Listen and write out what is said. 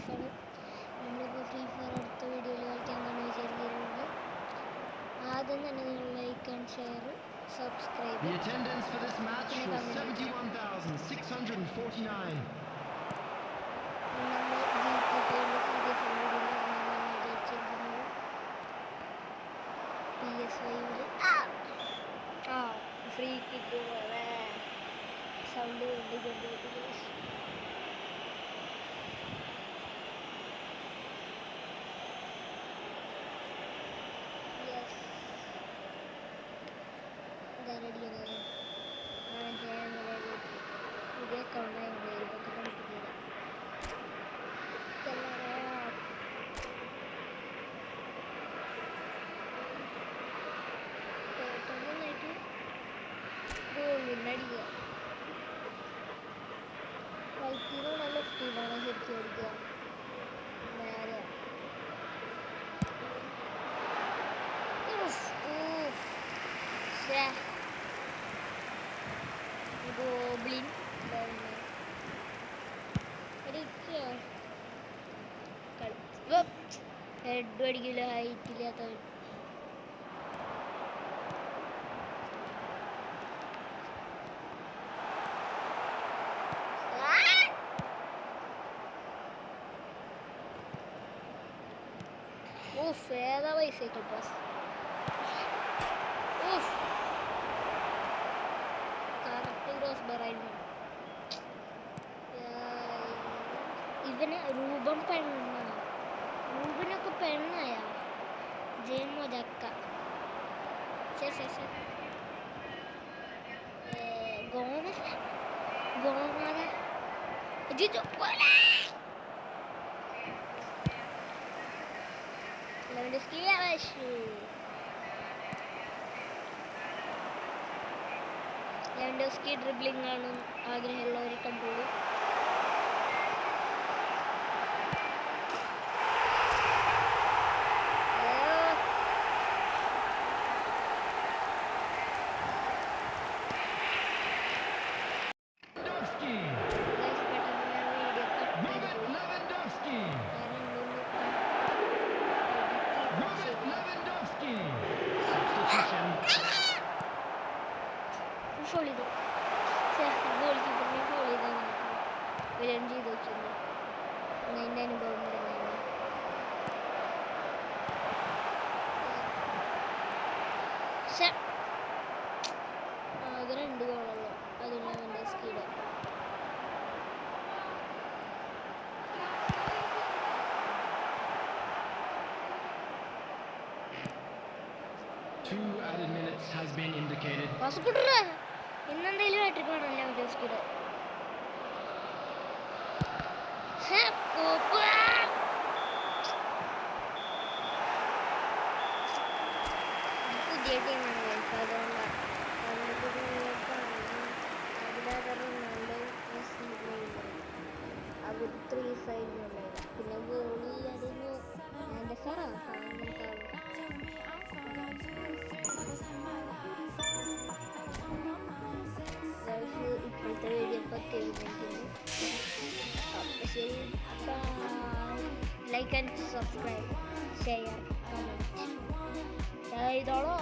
ലൈഫാണ്. നമ്മളിപ്പോൾ free fire അടുത്ത വീഡിയോയിൽ കളിക്കാമെന്നാണ് വിചാരിക്കുന്നത്. ആദ്യം തന്നെ നിങ്ങൾ like and share subscribe. The attendance for this match was 71,649. Free kick sound പുതിയ അക്കൗണ്ടായി ഇതൊക്കെ പഠിപ്പിക്കില്ല. നന്നായിട്ട് ഗോളിനടിക്കുക. റൈറ്റിലോ ലെഫ്റ്റിലാണ് ശരിക്കും അടിക്കുക. നേരെ ഗോബ്ലിൻ ഹെഡ് അടിക്കില്ല, ഹൈറ്റില്ലാത്ത ഏതാ പൈസ പാസ്. Correct cross ബറായിരുന്നു. ഇവന് രൂപം പെണ്ണാണ്. രൂപനൊക്കെ പെണ്ണായ ജയമോ ജക്ക ഗോമാത ലെവൻഡോസ്കി ഡ്രിബ്ലിംഗ് ആണ് ആഗ്രഹമുള്ളവരെ കണ്ടോളൂ. ഫോൾ ചെയ്തു ഗോൾ കീപ്പറിനെ ഫോൾ ചെയ്താൽ വിലം ചെയ്ത് വെച്ചിരുന്നു. അതിൻ്റെ അനുഭവം പറയുന്നത് ആകെ 2 ഗോളുള്ളൂ. അതിന് അവൻ്റെ സ്കീഡ് ഇന്നെന്തെങ്കിലും ആയിട്ടിട്ട് വേണമല്ലോ അവൻ്റെ സ്കീഡ്. പുതിയ ടീമാണ് ലൈഫ്, അതുകൊണ്ടാണ് അത് 3 സൈഡിലുണ്ടായിരുന്നു. പിന്നെ ഗോളി അതിന് എൻ്റെ സാറാണ് ഇപ്പോഴത്തെ വീഡിയോ പറ്റിയിരുന്നെങ്കിൽ അപ്പോൾ ശരി, like and subscribe share comment ചെയ്തോളൂ.